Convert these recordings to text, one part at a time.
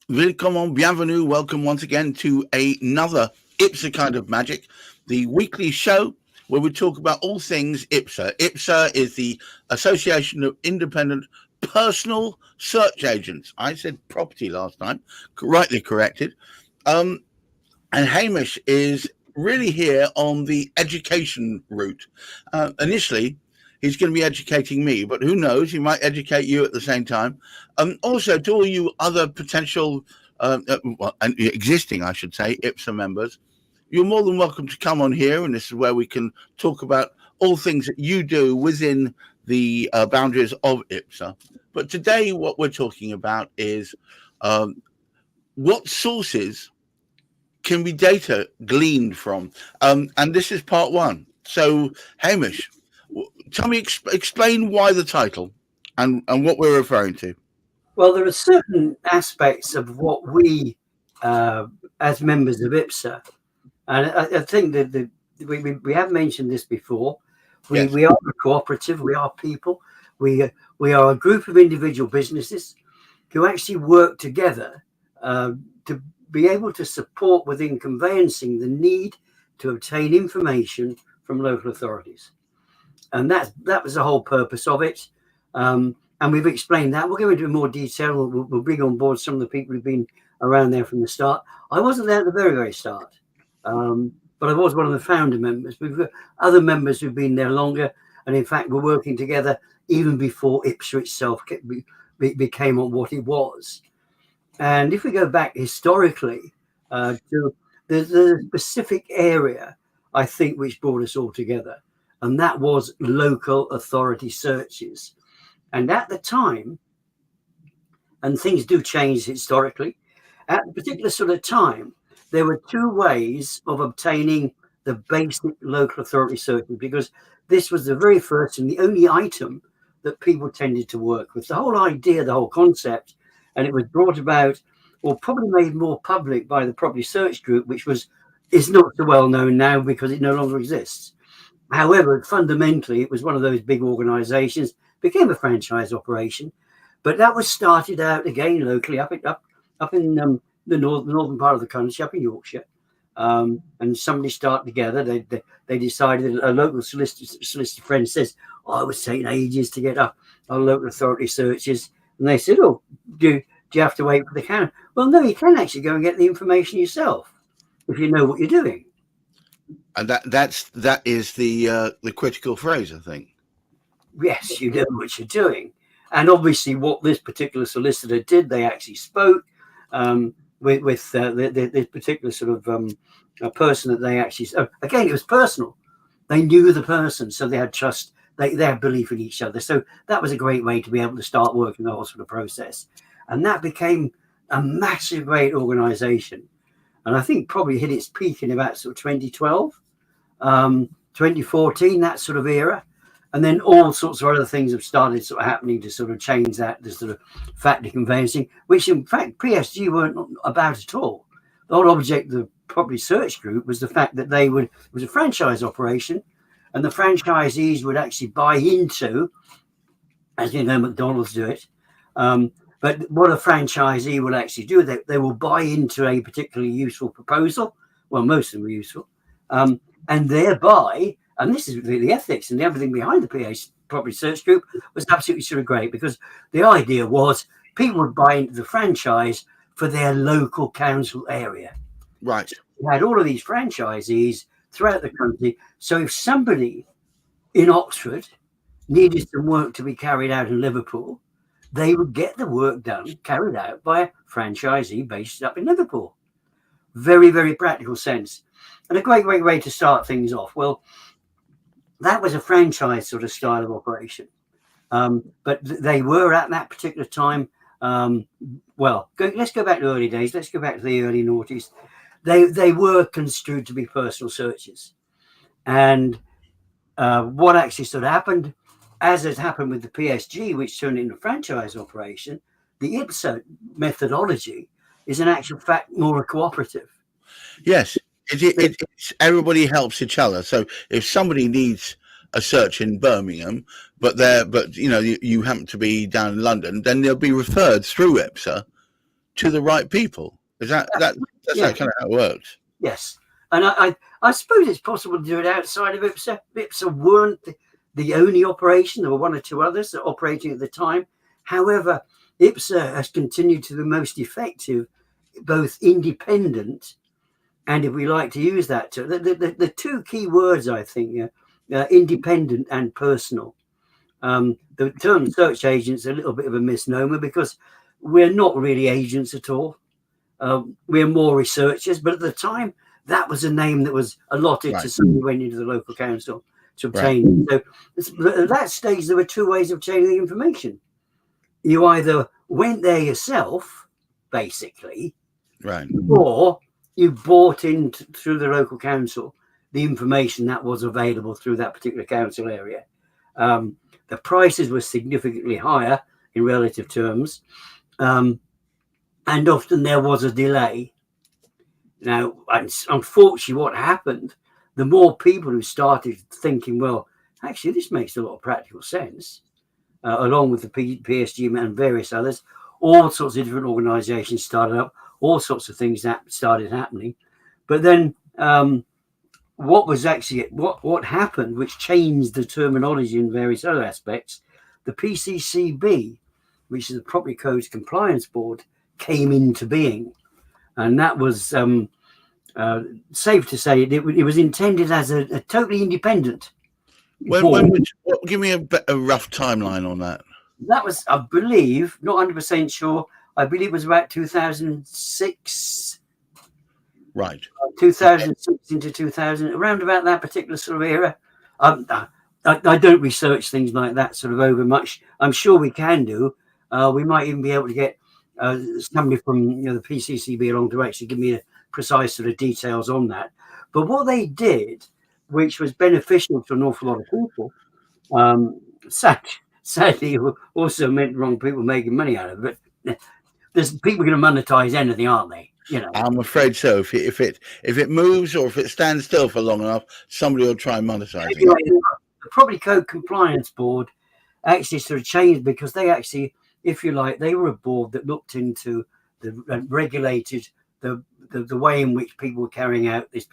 Willkommen, bienvenue, welcome once again to another IPSA kind of magic, the weekly show where we talk about all things IPSA. IPSA is the Association of Independent Personal Search Agents. I said property last time, rightly corrected. And Hamish is really here on the education route. Initially, he's going to be educating me, but who knows? He might educate you at the same time. Also, to all you other potential, existing, I should say, IPSA members, you're more than welcome to come on here, and this is where we can talk about all things that you do within the boundaries of IPSA. But today, what we're talking about is what sources can be data gleaned from, and this is part one. So, Hamish, tell me, explain why the title and what we're referring to. Well, there are certain aspects of what we, as members of IPSA, and I think that we have mentioned this before. Yes. We are a cooperative. We are people. We are a group of individual businesses who actually work together to be able to support within conveyancing the need to obtain information from local authorities. And that was the whole purpose of it. And we've explained that. We'll go into more detail. We'll bring on board some of the people who've been around there from the start. I wasn't there at the very, very start, but I was one of the founder members. We've got other members who've been there longer. And in fact, we're working together even before IPSA itself became what it was. And if we go back historically to the specific area, I think, which brought us all together, and that was local authority searches. And at the time, and things do change historically, at a particular sort of time, there were two ways of obtaining the basic local authority searches, because this was the very first and the only item that people tended to work with. The whole idea, the whole concept, and it was brought about, or probably made more public by the Property Search Group, which is not so well known now because it no longer exists. However, fundamentally, it was one of those big organisations, became a franchise operation, but that was started out again locally up in the northern part of the country, up in Yorkshire. And somebody started together. They decided, a local solicitor friend says, "Oh, it was taking ages to get up our local authority searches." And they said, "Oh, do you have to wait for the counter?" Well, no, you can actually go and get the information yourself if you know what you're doing. And that is the critical phrase, I think. Yes, you know what you're doing. And obviously what this particular solicitor did, they actually spoke with this particular sort of a person that they actually, again, it was personal. They knew the person, so they had trust, they had belief in each other. So that was a great way to be able to start working the whole sort of process. And that became a massive, great organisation. And I think probably hit its peak in about sort of 2012, 2014, that sort of era. And then all sorts of other things have started sort of happening to sort of change that, the sort of factory conveyancing, which in fact PSG weren't about at all. The whole object of the Property Search Group was the fact that it was a franchise operation, and the franchisees would actually buy into, as you know, McDonald's do it. But what a franchisee will actually do, they will buy into a particularly useful proposal. Well, most of them were useful. And thereby, and this is really the ethics and everything behind the PA Property Search Group was absolutely sort of great, because the idea was people would buy into the franchise for their local council area. Right. We had all of these franchisees throughout the country. So if somebody in Oxford needed some work to be carried out in Liverpool, they would get the work done, carried out by a franchisee based up in Liverpool. Very, very practical sense. And a great way to start things off. Well, that was a franchise sort of style of operation. But they were at that particular time, let's go back to early days. Let's go back to the early noughties. They were construed to be personal searches. And what actually sort of happened, as has happened with the PSG, which turned into a franchise operation, the IPSA methodology is in actual fact more a cooperative. Yes, it's everybody helps each other. So if somebody needs a search in Birmingham, but you happen to be down in London, then they'll be referred through IPSA to the right people. Is that's kind of how it works? Yes, and I suppose it's possible to do it outside of IPSA. IPSA weren't the only operation. There were one or two others that were operating at the time. However, IPSA has continued to be the most effective, both independent and, if we like to use that term, the two key words, I think, independent and personal. The term search agents is a little bit of a misnomer because we're not really agents at all. We're more researchers, but at the time, that was a name that was allotted to somebody who went into the local council to obtain. So at that stage, there were two ways of obtaining the information. You either went there yourself, basically, or you bought in through the local council the information that was available through that particular council area. The prices were significantly higher in relative terms, and often there was a delay. Now, unfortunately, what happened, the more people who started thinking, well, actually, this makes a lot of practical sense, along with the PSG and various others, all sorts of different organizations started up, all sorts of things that started happening. But then what happened, which changed the terminology in various other aspects, the PCCB, which is the Property Codes Compliance Board, came into being. And that was safe to say it was intended as a totally independent board. Give me a rough timeline on that. That was, I believe, not 100% sure, I believe it was about 2006. Right. 2006 into 2000, around about that particular sort of era. I don't research things like that sort of over much. I'm sure we can do. We might even be able to get somebody from the PCCB along to actually give me a precise sort of details on that. But what they did, which was beneficial to an awful lot of people, sadly also meant wrong people making money out of it. But there's people going to monetize anything, aren't they? I'm afraid so. If it moves or if it stands still for long enough, somebody will try monetizing it. The Property Code Compliance Board actually sort of changed because they actually, if you like, they were a board that looked into regulated the way in which people were carrying out this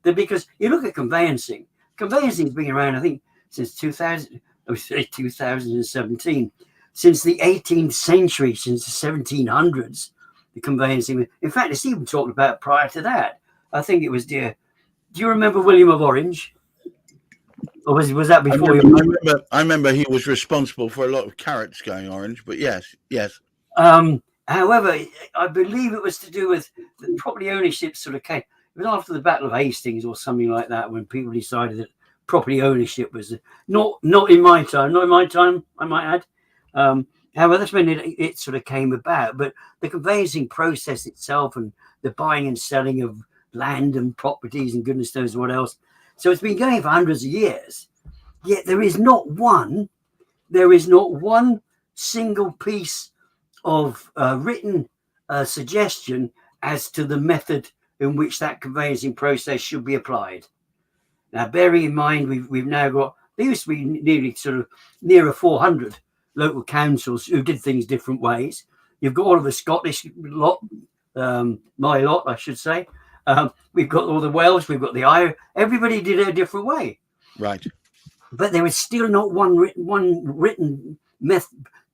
because you look at conveyancing has been around, I think, since 2017, since the 18th century, since the 1700s. The conveyancing. In fact, it's even talked about prior to that. I think it was do you remember William of Orange? Or was that before I remember he was responsible for a lot of carrots going orange, but yes. However, I believe it was to do with the property ownership sort of came. It was after the Battle of Hastings or something like that when people decided that property ownership was not in my time, I might add. However, that's when it sort of came about. But the conveyancing process itself and the buying and selling of land and properties and goodness knows what else. So it's been going for hundreds of years. Yet there is not one single piece of written suggestion as to the method in which that conveyancing process should be applied. Now, bearing in mind, we've now got, there used to be nearly sort of nearer 400 local councils who did things different ways. You've got all of the Scottish lot, my lot, I should say. We've got all the Welsh, we've got the Irish. Everybody did it a different way. Right. But there is still not one written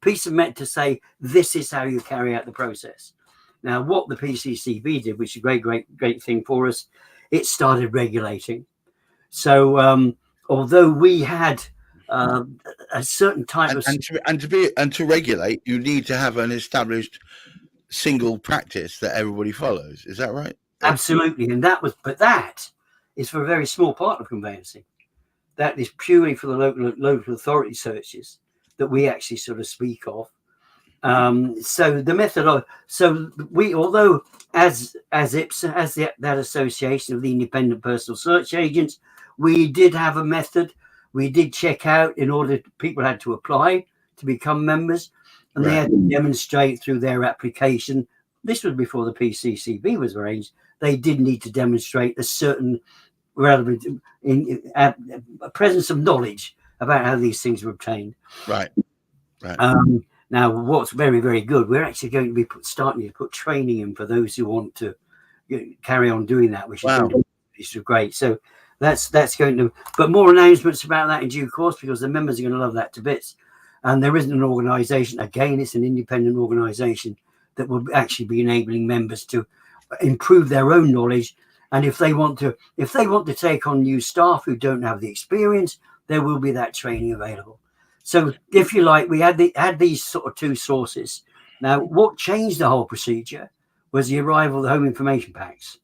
piece of method to say this is how you carry out the process. Now, what the PCCB did, which is a great thing for us, it started regulating. So although we had a certain type of to regulate, you need to have an established single practice that everybody follows. Is that right? Absolutely, and that is for a very small part of conveyancing. That is purely for the local authority searches that we actually sort of speak of. So the method although as IPSA, as that association of the independent personal search agents, we did have a method. We did check out in order people had to apply to become members, and they had to demonstrate through their application. This was before the PCCB was arranged. They did need to demonstrate a certain relevant presence of knowledge about how these things were obtained. Right. Now, what's very, very good, we're actually going to be starting to put training in for those who want to carry on doing that, which is great. So that's going to, but more announcements about that in due course, because the members are going to love that to bits. And there isn't an organisation, again, it's an independent organisation that will actually be enabling members to improve their own knowledge. And if they want to take on new staff who don't have the experience, there will be that training available. So if you like, we had these sort of two sources. Now, what changed the whole procedure was the arrival of the home information packs.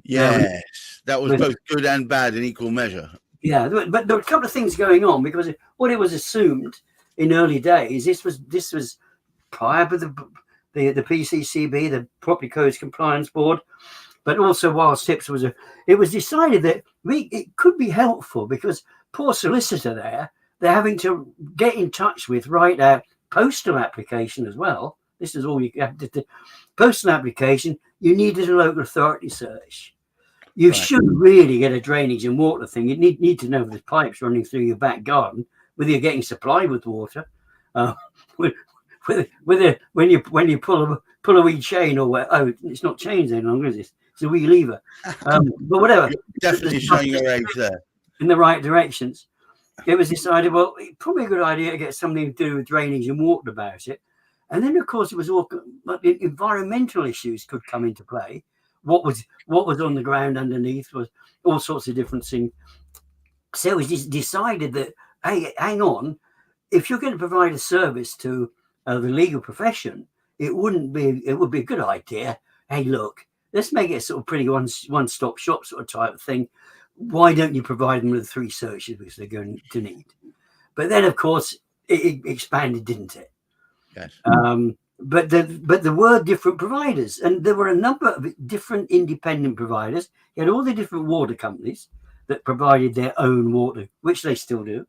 Yes, that was both good and bad in equal measure. Yeah, but there were a couple of things going on, because what it was assumed in early days, this was prior to the PCCB, the Property Codes Compliance Board, but also whilst IPSA it was decided that it could be helpful, because poor solicitor they're having to get in touch with, write out postal application as well. This is all you have to do. Postal application, you needed a local authority search. You should really get a drainage and water thing. You need to know if there's pipes running through your back garden, whether you're getting supplied with water, whether when you pull a wee chain or what. Oh, it's not chains any longer, is it? It's a wee lever. But whatever. You're definitely showing your age there. In the right directions. It was decided, well, probably a good idea to get something to do with drainage and water about it. And then, of course, it was all environmental issues could come into play. What was on the ground underneath was all sorts of different things. So it was decided that, hey, hang on, if you're going to provide a service to the legal profession, it would be a good idea. Hey, look, let's make it a sort of pretty one-stop shop sort of type of thing. Why don't you provide them with the 3 searches which they're going to need? But then, of course, it expanded, didn't it? Yes. But there were different providers, and there were a number of different independent providers. You had all the different water companies that provided their own water, which they still do.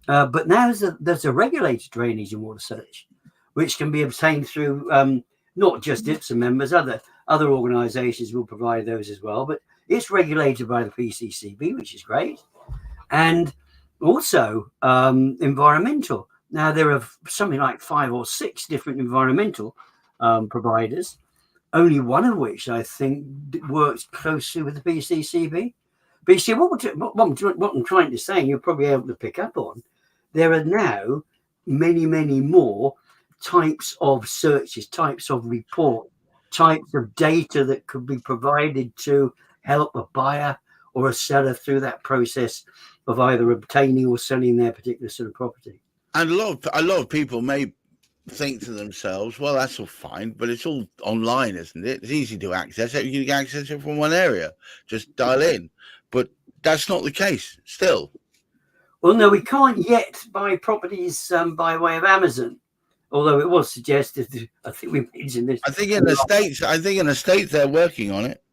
But now there's a regulated drainage and water search, which can be obtained through not just IPSA members, other organisations will provide those as well. But it's regulated by the PCCB, which is great, and also environmental. Now, there are something like 5 or 6 different environmental providers, only one of which I think works closely with the PCCB. But you see, what I'm trying to say, and you're probably able to pick up on, there are now many, many more types of searches, types of report, types of data that could be provided to help a buyer or a seller through that process of either obtaining or selling their particular sort of property. And a lot of people may think to themselves, well, that's all fine, but it's all online, isn't it? It's easy to access it. You can access it from one area. Just dial in. But that's not the case still. Well, no, we can't yet buy properties by way of Amazon, although it was suggested. I think we mentioned this. I think in the States they're working on it.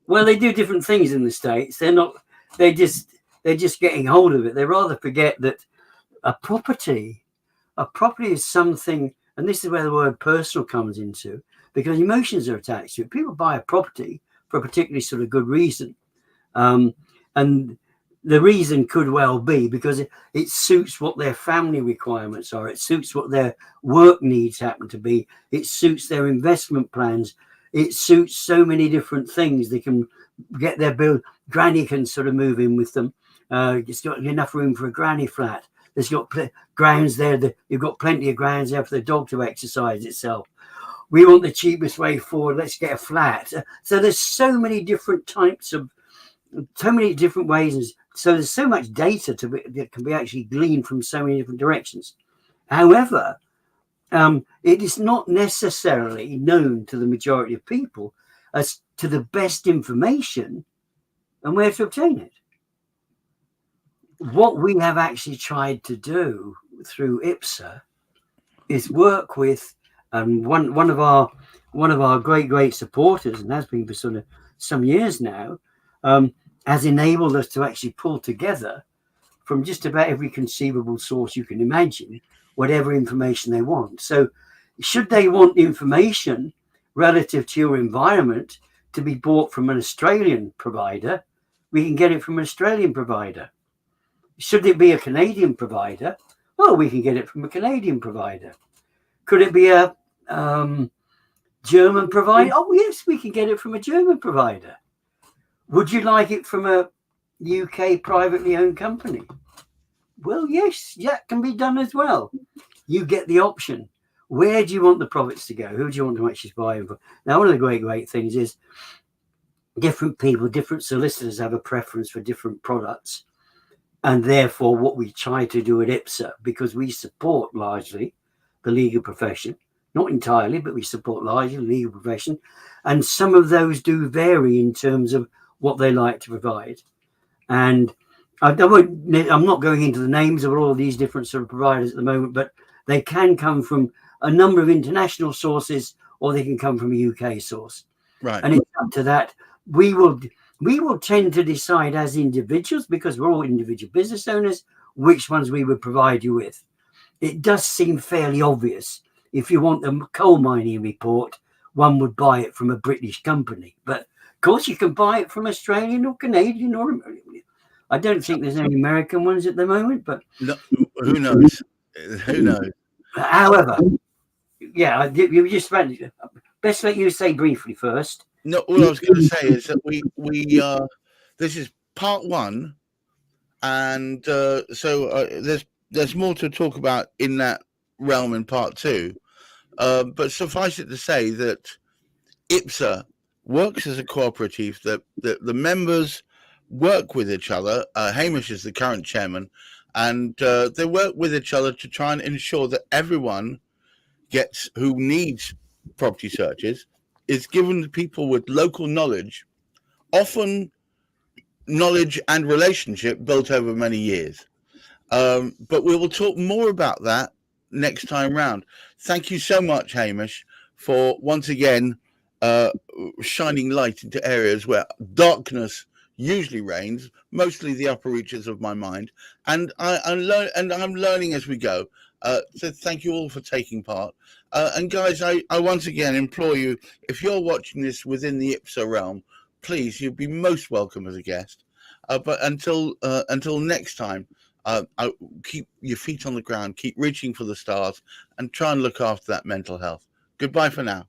Well, they do different things in the States. They're just getting hold of it. They rather forget that a property is something, and this is where the word personal comes into, because emotions are attached to it. People buy a property for a particularly sort of good reason. And the reason could well be because it suits what their family requirements are. It suits what their work needs happen to be. It suits their investment plans. It suits so many different things. They can get their bill. Granny can sort of move in with them. It's got enough room for a granny flat. There's got grounds there. You've got plenty of grounds there for the dog to exercise itself. We want the cheapest way forward. Let's get a flat. So there's so many different types of, so many different ways. So there's so much data that can be actually gleaned from so many different directions. However, it is not necessarily known to the majority of people as to the best information and where to obtain it. What we have actually tried to do through IPSA is work with one of our great supporters, and has been for sort of some years now, has enabled us to actually pull together from just about every conceivable source you can imagine whatever information they want. So should they want information relative to your environment to be bought from an Australian provider, we can get it from an Australian provider. Should it be a Canadian provider? Well, we can get it from a Canadian provider. Could it be a German provider? Oh, yes, we can get it from a German provider. Would you like it from a UK privately owned company? Well, yes, that can be done as well. You get the option. Where do you want the profits to go? Who do you want to actually buy them from? Now, one of the great things is different people, different solicitors have a preference for different products. And therefore, what we try to do at IPSA, because we support largely the legal profession, not entirely, but we support largely the legal profession. And some of those do vary in terms of what they like to provide. And I'm not going into the names of all of these different sort of providers at the moment, but they can come from a number of international sources, or they can come from a UK source. Right. And it's up to that. We will tend to decide as individuals, because we're all individual business owners, which ones we would provide you with. It does seem fairly obvious. If you want a coal mining report, one would buy it from a British company. But of course, you can buy it from Australian or Canadian, or I don't think there's any American ones at the moment, but no, who knows? Who knows? However, yeah, you just best let you say briefly first. No, all I was going to say is that we this is part one, and there's more to talk about in that realm in part two. But suffice it to say that IPSA works as a cooperative, that the members work with each other. Hamish is the current chairman, and they work with each other to try and ensure that everyone who needs property searches is given to people with local knowledge, often knowledge and relationship built over many years. But we will talk more about that next time round. Thank you so much, Hamish, for once again shining light into areas where darkness usually reigns, mostly the upper reaches of my mind, and I'm learning as we go. So thank you all for taking part. And guys, I once again implore you, if you're watching this within the IPSA realm, please, you'd be most welcome as a guest. But until next time, keep your feet on the ground, keep reaching for the stars, and try and look after that mental health. Goodbye for now.